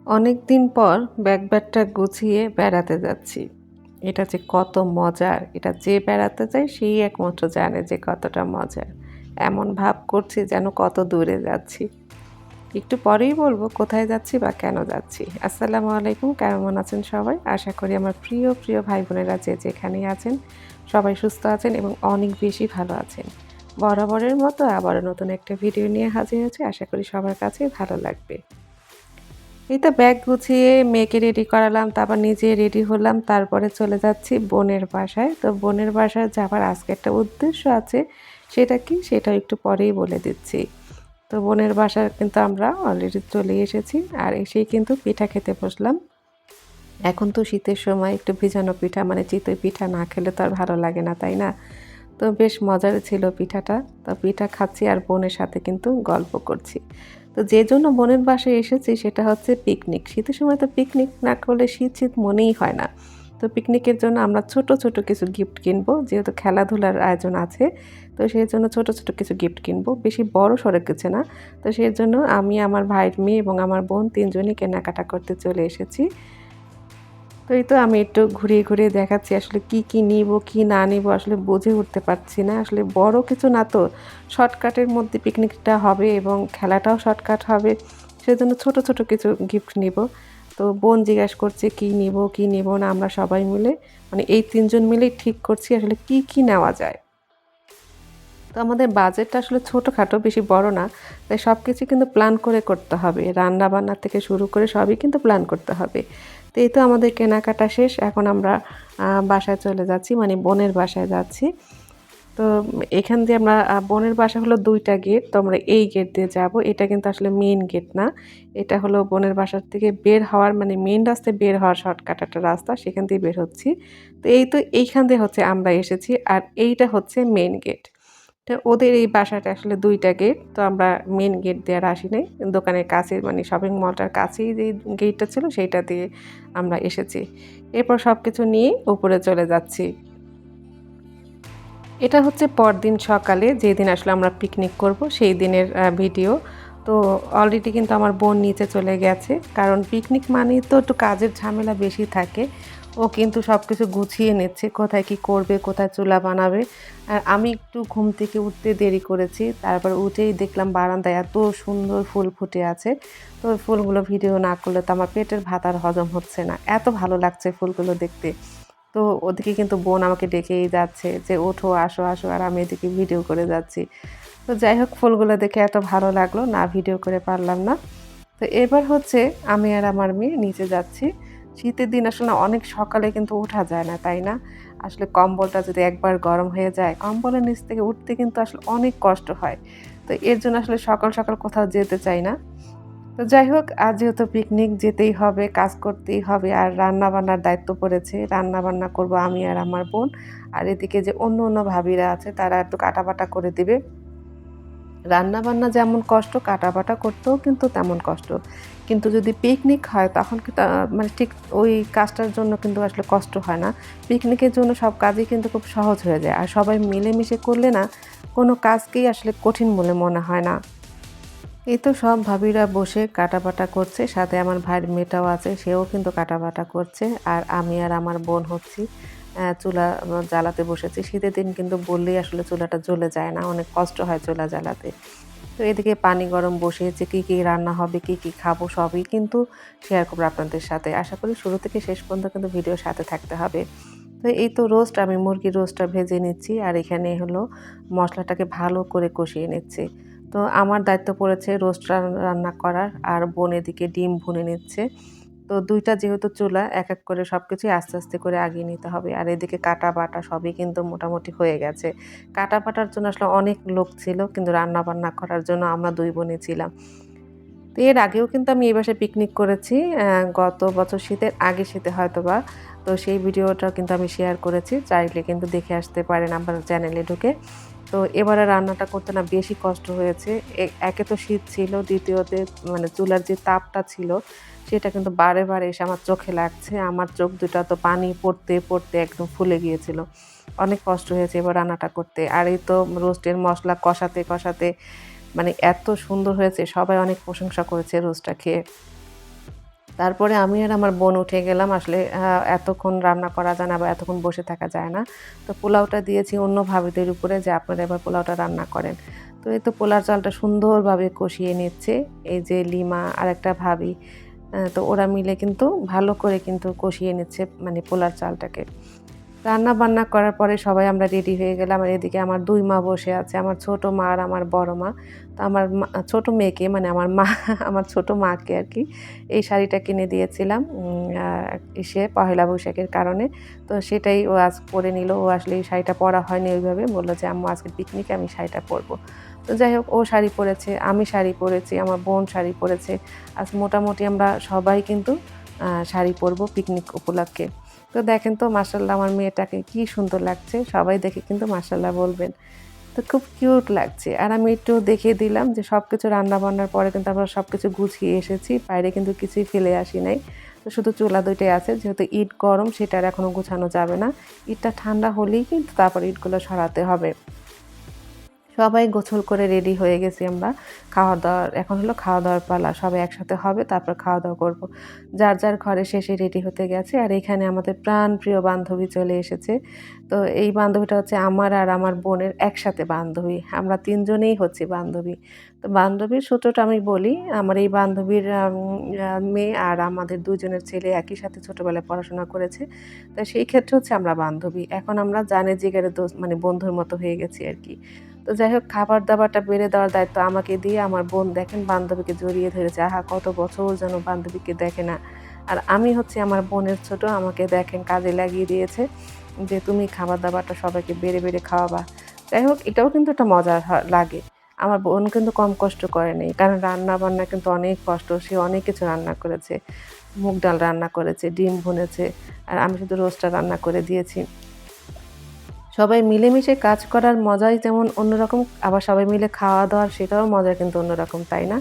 অনেক দিন পর ব্যাগটা গুছিয়ে বেড়াতে যাচ্ছি। এটা যে কত মজার, এটা যে বেড়াতে যায় সেই একমাত্র জানে যে কতটা মজার। এমন ভাব করছি যেন কত দূরে যাচ্ছি। একটু পরেই বলব কোথায় যাচ্ছি বা কেন যাচ্ছি। আসসালামু আলাইকুম, কেমন আছেন সবাই? আশা করি আমার প্রিয় ভাই বোনেরা যে যেখানেই আছেন সবাই সুস্থ আছেন এবং অনেক বেশি ভালো আছেন। বরাবরের মতো আবারও নতুন একটা ভিডিও নিয়ে হাজির হয়েছি। আশা করি সবার কাছেই ভালো লাগবে। এই তো ব্যাগ গুছিয়ে মেয়েকে রেডি করালাম, তারপর নিজে রেডি হলাম। তারপরে চলে যাচ্ছি বোনের বাসায়। তো বোনের বাসায় যাবার আজকে একটা উদ্দেশ্য আছে। সেটা কি? সেটাও একটু পরেই বলে দিচ্ছি। তো বোনের বাসায় কিন্তু আমরা অলরেডি চলে এসেছি। আর এসেই কিন্তু পিঠা খেতে বসলাম। এখন তো শীতের সময় একটু ভিজানো পিঠা মানে চিতই পিঠা না খেলে তো আর ভালো লাগে না, তাই না? তো বেশ মজার ছিল পিঠাটা। তো পিঠা খাচ্ছি আর বোনের সাথে কিন্তু গল্প করছি। তো যে জন্য বোনের বাসায় এসেছি সেটা হচ্ছে পিকনিক। শীতের সময় তো পিকনিক না করলে শীত মনেই হয় না। তো পিকনিকের জন্য আমরা ছোট কিছু গিফট কিনবো। যেহেতু খেলাধুলার আয়োজন আছে, তো সেজন্য ছোট কিছু গিফট কিনবো। বেশি বড়সড় কিছু না। তো সেজন্য আমি, আমার ভাইয়ের মেয়ে এবং আমার বোন ৩ জনই কেনাকাটা করতে চলে এসেছি। তো এই তো আমি একটু ঘুরিয়ে দেখাচ্ছি আসলে কি নিবো, কি না নিবো আসলে বুঝে উঠতে পারছি না। আসলে বড় কিছু না তো, শর্টকাটের মধ্যে পিকনিকটা হবে এবং খেলাটাও শর্টকাট হবে। সেজন্য ছোট কিছু গিফট নিবো। তো বোন জিজ্ঞাসা করছে কি নিবো না আমরা সবাই মিলে মানে এই ৩ জন মিলেই ঠিক করছি আসলে কি নেওয়া যায়। তো আমাদের বাজেটটা আসলে ছোটখাটো, বেশি বড় না। তাই সবকিছু কিন্তু প্ল্যান করে করতে হবে। রান্না-বান্না থেকে শুরু করে সবই কিন্তু প্ল্যান করতে হবে। তো এই তো আমাদের কেনাকাটা শেষ। এখন আমরা বাসায় চলে যাচ্ছি, মানে বোনের বাসায় যাচ্ছি। তো এখান দিয়ে আমরা বোনের বাসা হলো ২ টা গেট। তো আমরা এই গেট দিয়ে যাবো। এটা কিন্তু আসলে মেইন গেট না। এটা হলো বোনের বাসার থেকে বের হওয়ার মানে মেইন রাস্তায় বের হওয়ার শর্টকাট একটা রাস্তা। সেখান দিয়ে বের হচ্ছি। তো এই তো এইখান দিয়ে হচ্ছে আমরা এসেছি। আর এইটা হচ্ছে মেইন গেট। তো ওদের এই বাসাটা আসলে ২ টা গেট। তো আমরা মেইন গেট দিয়ে আর আসি নাই। দোকানের কাছে মানে শপিং মলটার কাছেই যেই গেটটা ছিল সেইটা দিয়ে আমরা এসেছি। এরপর সবকিছু নিয়ে উপরে চলে যাচ্ছি। এটা হচ্ছে পরদিন সকালে যেদিন আসলে আমরা পিকনিক করব সেই দিনের ভিডিও। তো অলরেডি কিন্তু আমার বোন নিচে চলে গেছে। কারণ পিকনিক মানেই তো একটু কাজের ঝামেলা বেশি থাকে। ও কিন্তু সবকিছু গুছিয়ে নিচ্ছে। কোথায় কি করবে, কোথায় চুলা বানাবে। আর আমি একটু ঘুম থেকে উঠতে দেরি করেছি। তারপর উঠেই দেখলাম বারান্দায় এত সুন্দর ফুল ফুটে আছে। তো ওই ফুলগুলো ভিডিও না করলে তো আমার পেটের ভাত আর হজম হচ্ছে না। এত ভালো লাগছে ফুলগুলো দেখতে। তো ওদিকে কিন্তু বোন আমাকে ডেকেই যাচ্ছে যে, "ওঠো, আসো।" আর আমি এদিকে ভিডিও করে যাচ্ছি। তো যাই হোক ফুলগুলো দেখে এত ভালো লাগলো, না ভিডিও করে পারলাম না। তো এবার হচ্ছে আমি আর আমার মেয়ে নিচে যাচ্ছি। শীতের দিন আসলে অনেক সকালে কিন্তু ওঠা যায় না, তাই না? আসলে কম্বলটা যদি একবার গরম হয়ে যায়, কম্বলের নিচ থেকে উঠতে কিন্তু আসলে অনেক কষ্ট হয়। তো এর জন্য আসলে সকাল কোথাও যেতে চাই না। তো যাই হোক, আজ যেহেতু পিকনিক যেতেই হবে, কাজ করতেই হবে আর রান্না-বান্নার দায়িত্ব পড়েছে। রান্না-বান্না করব আমি আর আমার বোন। আর এদিকে যে অন্য ভাবিরা আছে তারা একটু কাটাবাটা করে দিবে। রান্না-বান্না যেমন কষ্ট, কাটাবাটা করতেও কিন্তু তেমন কষ্ট। কিন্তু যদি পিকনিক হয় তখন কিন্তু মানে ঠিক ওই কাজটার জন্য কিন্তু আসলে কষ্ট হয় না। পিকনিকের জন্য সব কাজই কিন্তু খুব সহজ হয়ে যায়। আর সবাই মিলেমিশে করলে না কোনো কাজকেই আসলে কঠিন বলে মনে হয় না। এই তো সব ভাবিরা বসে কাটাবাটা করছে। সাথে আমার ভাইয়ের মেয়েটাও আছে, সেও কিন্তু কাটাবাটা করছে। আর আমি আর আমার বোন হচ্ছি চুলা জ্বালাতে বসেছি। শীতের দিন কিন্তু বললেই আসলে চুলাটা জ্বলে যায় না। অনেক কষ্ট হয় চুলা জ্বালাতে। তো এদিকে পানি গরম বসিয়েছি। কি রান্না হবে, কি খাবো সবই কিন্তু শেয়ার করব আপনাদের সাথে। আশা করি শুরু থেকে শেষ পর্যন্ত কিন্তু ভিডিওর সাথে থাকতে হবে। তো এই তো রোস্ট, আমি মুরগির রোস্টটা ভেজে নিচ্ছি। আর এখানে হলো মসলাটাকে ভালো করে কষিয়ে নিচ্ছি। তো আমার দায়িত্ব পড়েছে রোস্ট রান্না করার আর বোন এদিকে ডিম ভুনে নিচ্ছে। তো ২ টা যেহেতু চুলা এক করে সবকিছুই আস্তে করে আগিয়ে নিতে হবে। আর এদিকে কাটা-বাটা সবই কিন্তু মোটামুটি হয়ে গেছে। কাটা-বাটার জন্য আসলে অনেক লোক ছিল কিন্তু রান্না-বান্না করার জন্য আমরা ২ বোনই ছিলাম। তো এর আগেও কিন্তু আমি এই বাসায় পিকনিক করেছি। গত বছর শীতের আগের শীতে হয়তোবা। তো সেই ভিডিওটা কিন্তু আমি শেয়ার করেছি। চাইলে কিন্তু দেখে আসতে পারেন আমার চ্যানেলে ঢুকে। তো এবারে রান্নাটা করতে না বেশি কষ্ট হয়েছে। একে তো শীত ছিল, দ্বিতীয়তে মানে চুলার যে তাপটা ছিল সেটা কিন্তু বারে এসে আমার চোখে লাগছে। আমার চোখ দুটা তো পানি পড়তে একদম ফুলে গিয়েছিল। অনেক কষ্ট হয়েছে এবার রান্নাটা করতে। আর এই তো রোস্টের মসলা কষাতে মানে এত সুন্দর হয়েছে, সবাই অনেক প্রশংসা করেছে রোস্টটা খেয়ে। তারপরে আমি আর আমার বোন উঠে গেলাম। আসলে এতক্ষণ রান্না করা যায় না বা এতক্ষণ বসে থাকা যায় না। তো পোলাওটা দিয়েছি অন্য ভাবিদের উপরে যে আপনারা এবার পোলাওটা রান্না করেন। তো এই তো পোলার চালটা সুন্দরভাবে কষিয়ে নিচ্ছে। এই যে লিমা আরেকটা ভাবি, তো ওরা মিলে কিন্তু ভালো করে কিন্তু কষিয়ে নিচ্ছে মানে পোলার চালটাকে। রান্না-বান্না করার পরে সবাই আমরা রেডি হয়ে গেলাম। আর এদিকে আমার ২ মা বসে আছে। আমার ছোট মা আর আমার বড় মা। তো আমার ছোট মেয়েকে মানে আমার মা আমার ছোট মাকে আরকি এই শাড়িটা কিনে দিয়েছিলাম ইসে পহেলা বৈশাখের কারণে। তো সেটাই ও আজ পরে নিল। ও আসলে এই শাড়িটা পরা হয়নি ওইভাবে। বলল যে, "আম্মু আজকে পিকনিকে আমি শাড়িটা পরব।" তো যাই হোক ও শাড়ি পরেছে, আমি শাড়ি পরেছি, আমার বোন শাড়ি পরেছে। আজ মোটামুটি আমরা সবাই কিন্তু শাড়ি পরব পিকনিক উপলক্ষে। তো দেখেন তো মাশাআল্লাহ আমার মেয়েটাকে কি সুন্দর লাগছে। সবাই দেখে কিন্তু মাশাআল্লাহ বলবেন। তো খুব কিউট লাগছে। আর আমি একটু দেখিয়ে দিলাম যে সবকিছু রান্না-বান্নার পরে কিন্তু আমরা সবকিছু গুছিয়ে এসেছি। বাইরে কিন্তু কিছুই ফেলে আসি নাই। তো শুধু চুলা ২ টাই আছে। যেহেতু ইট গরম সেটা আর এখনো গুছানো যাবে না। ইটটা ঠান্ডা হলেই কিন্তু তারপরে ইটগুলো সরাতে হবে। সবাই গোছল করে রেডি হয়ে গেছি আমরা। খাওয়া-দাওয়ার এখন হলো খাওয়া-দাওয়ার পালা। সবাই একসাথে হবে তারপর খাওয়া-দাওয়া করব। যার, যার ঘরে সে রেডি হতে গেছে। আর এখানে আমাদের প্রাণপ্রিয় বান্ধবী চলে এসেছে। তো এই বান্ধবীটা হচ্ছে আমার আর আমার বোনের একসাথে বান্ধবী। আমরা ৩ জনেই হচ্ছি বান্ধবী। তো বান্ধবীর সূত্রটা আমি বলি। আমার এই বান্ধবীর মেয়ে আর আমাদের ২ জনের ছেলে একই সাথে ছোটবেলায় পড়াশোনা করেছে। তো সেই ক্ষেত্রে হচ্ছে আমরা বান্ধবী। এখন আমরা জানে জিগারে মানে বন্ধুর মতো হয়ে গেছি আরকি। তো যাই হোক খাবার-দাবারটা বেড়ে দেওয়ার দায়িত্ব আমাকে দিয়ে আমার বোন দেখেন বান্ধবীকে জড়িয়ে ধরেছে। আহা! কত বছর যেন বান্ধবীকে দেখে না। আর আমি হচ্ছি আমার বোনের ছোট। আমাকে দেখেন কাজে লাগিয়ে দিয়েছে যে, "তুমি খাবার-দাবারটা সবাইকে বেড়ে খাওয়াবা।" যাই হোক এটাও কিন্তু একটা মজার লাগে। আমার বোন কিন্তু কম কষ্ট করে নাই। কারণ রান্না-বান্না কিন্তু অনেক কষ্ট। সে অনেক কিছু রান্না করেছে। মুগ ডাল রান্না করেছে, ডিম ভুনেছে। আর আমি শুধু রোস্টটা রান্না করে দিয়েছি। সবাই মিলেমিশে কাজ করার মজাই যেমন অন্যরকম, আবার সবাই মিলে খাওয়া-দাওয়ার সেটাও মজা কিন্তু অন্যরকম, তাই না?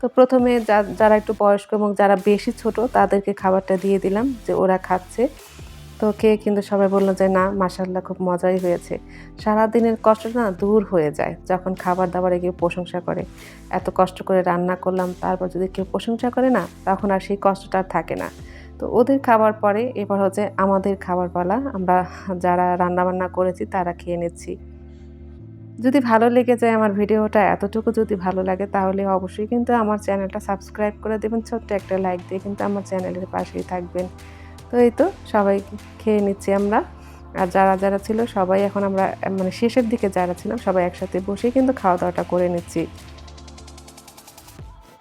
তো ১ম এ যারা একটু বয়স্ক এবং যারা বেশি ছোট তাদেরকে খাবারটা দিয়ে দিলাম যে ওরা খাচ্ছে। তো খেয়ে কিন্তু সবাই বলল যে, "না মাশাআল্লাহ খুব মজাই হয়েছে।" সারাদিনের কষ্টটা না দূর হয়ে যায় যখন খাবার-দাবারে কেউ প্রশংসা করে। এত কষ্ট করে রান্না করলাম তারপর যদি কেউ প্রশংসা করে না তখন আর সেই কষ্টটা আর থাকে না। তো ওদের খাবার পরে এবার হচ্ছে আমাদের খাবার পালা। আমরা যারা রান্নাবান্না করেছি তারা খেয়ে নিচ্ছি। যদি ভালো লেগে যায় আমার ভিডিওটা এতটুকু যদি ভালো লাগে তাহলে অবশ্যই কিন্তু আমার চ্যানেলটা সাবস্ক্রাইব করে দেবেন। ছোট্ট একটা লাইক দিয়ে কিন্তু আমার চ্যানেলের পাশেই থাকবেন। তো এই তো সবাই খেয়ে নিচ্ছি আমরা। আর যারা ছিল সবাই এখন আমরা মানে শেষের দিকে যারা ছিলাম সবাই একসাথে বসেই কিন্তু খাওয়া-দাওয়াটা করে নিচ্ছি।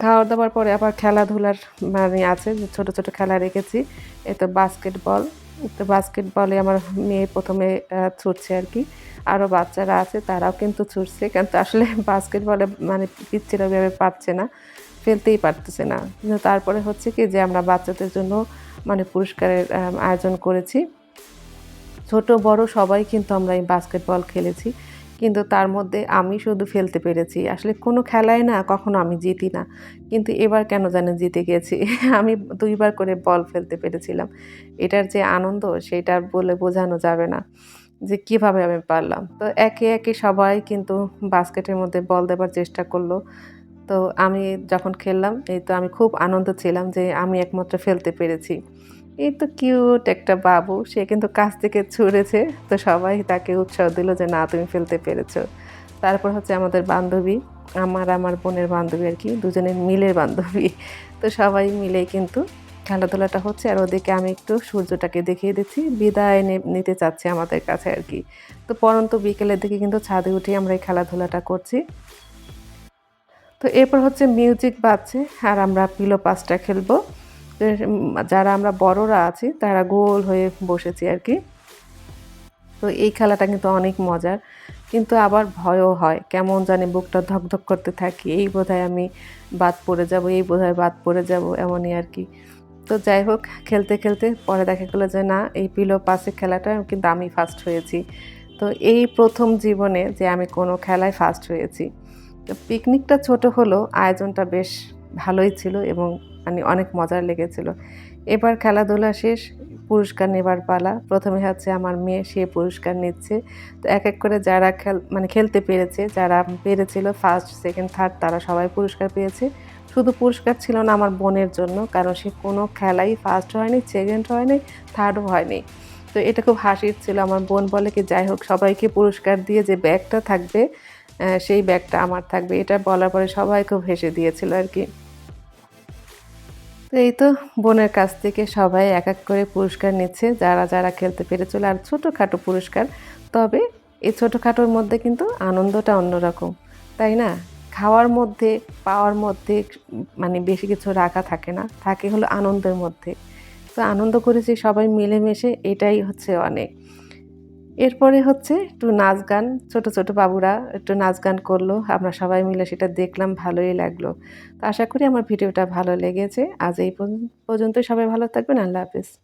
খাওয়া-দাওয়ার পরে আবার খেলাধুলার মানে আছে যে ছোট খেলা রেখেছি। এই তো বাস্কেটবল। তো বাস্কেটবলে আমার মেয়ে ১ম এ ছুটছে আরকি। আরো বাচ্চারা আছে তারাও কিন্তু ছুটছে। কিন্তু আসলে বাস্কেটবলে মানে পিচ্চিরা ওইভাবে পারছে না। ফেলতেই পারতেছে না। কিন্তু তারপরে হচ্ছে কি যে আমরা বাচ্চাদের জন্য মানে পুরস্কারের আয়োজন করেছি। ছোট বড় সবাই কিন্তু আমরা এই বাস্কেটবল খেলেছি। কিন্তু তার মধ্যে আমি শুধু ফেলতে পেরেছি। আসলে কোনো খেলায় না কখনো আমি জিতি না। কিন্তু এবার কেন জানি জিতে গেছি। আমি ২ বার করে বল ফেলতে পেরেছিলাম। এটার যে আনন্দ সেটা বলে বোঝানো যাবে না। যে কিভাবে আমি পারলাম। তো একে সবাই কিন্তু বাস্কেটের মধ্যে বল দেবার চেষ্টা করল। তো আমি যখন খেললাম এই তো আমি খুব আনন্দ ছিলাম যে আমি একমাত্র ফেলতে পেরেছি। এই তো কিউট একটা বাবু। সে কিন্তু কাছ থেকে ছুঁড়েছে। তো সবাই তাকে উৎসাহ দিল যে, "না তুমি ফেলতে পেরেছো।" তারপর হচ্ছে আমাদের বান্ধবী, আমার বোনের বান্ধবী আরকি, দুজনের মিলের বান্ধবী। তো সবাই মিলেই কিন্তু খেলাধুলাটা হচ্ছে। আর ওদিকে আমি একটু সূর্যটাকে দেখিয়ে দিচ্ছি। বিদায় নিতে চাচ্ছে আমাদের কাছে আরকি। তো পড়ন্ত বিকেলের দিকে কিন্তু ছাদে উঠেই আমরা এই খেলাধুলাটা করছি। তো এরপর হচ্ছে মিউজিক বাজছে আর আমরা পিলো পাসটা খেলবো। তো যারা আমরা বড়রা আছি তারা গোল হয়ে বসেছি আরকি। তো এই খেলাটা কিন্তু অনেক মজার। কিন্তু আবার ভয়ও হয়। কেমন জানি বুকটা ধকধক করতে থাকে। এই বোধহয় আমি বাদ পড়ে যাবো, এই বোধহয় বাদ পড়ে যাবো এমনই আরকি। তো যাই হোক খেলতে পরে দেখা গেল যে না এই পিলো পাসের খেলাটায় কিন্তু আমি ফার্স্ট হয়েছি। তো এই ১ম জীবনে যে আমি কোনো খেলায় ফার্স্ট হয়েছি। তো পিকনিকটা ছোট হলেও আয়োজনটা বেশ ভালোই ছিল এবং মানে অনেক মজার লেগেছিল। এবার খেলাধুলা শেষ, পুরস্কার নেবার পালা। ১ম এ হচ্ছে আমার মেয়ে, সে পুরস্কার নিচ্ছে। তো এক করে যারা মানে খেলতে পেরেছে, যারা পেরেছিল 1st, 2nd, 3rd তারা সবাই পুরস্কার পেয়েছে। শুধু পুরস্কার ছিল না আমার বোনের জন্য, কারণ সে কোনো খেলাই ফার্স্ট হয়নি, সেকেন্ড হয়নি, থার্ডও হয়নি। তো এটা খুব হাসির ছিল। আমার বোন বলে কি, "যাই হোক, সবাইকে পুরস্কার দিয়ে যে ব্যাগটা থাকবে, সেই ব্যাগটা আমার থাকবে।" এটা বলার পরে সবাই খুব হেসে দিয়েছিল আরকি। তো এই তো বোনের কাছ থেকে সবাই এক, এক করে পুরস্কার নিচ্ছে, যারা খেলতে পেরেছিল। আর ছোটখাটো পুরস্কার। তবে এই ছোটখাটোর মধ্যে কিন্তু আনন্দটা অন্যরকম। তাই না? খাওয়ার মধ্যে, পাওয়ার মধ্যে মানে বেশি কিছু রাখা থাকে না। থাকে হলো আনন্দের মধ্যে। তো আনন্দ করেছি সবাই মিলেমিশে, এটাই হচ্ছে অনেক। এরপরে হচ্ছে একটু নাচ গান, ছোট, ছোট বাবুরা একটু নাচ গান করলো। আমরা সবাই মিলে সেটা দেখলাম, ভালোই লাগলো। তো আশা করি আমার ভিডিওটা ভালো লেগেছে। আজ এই পর্যন্তই। সবাই ভালো থাকবেন। আল্লাহ হাফেজ।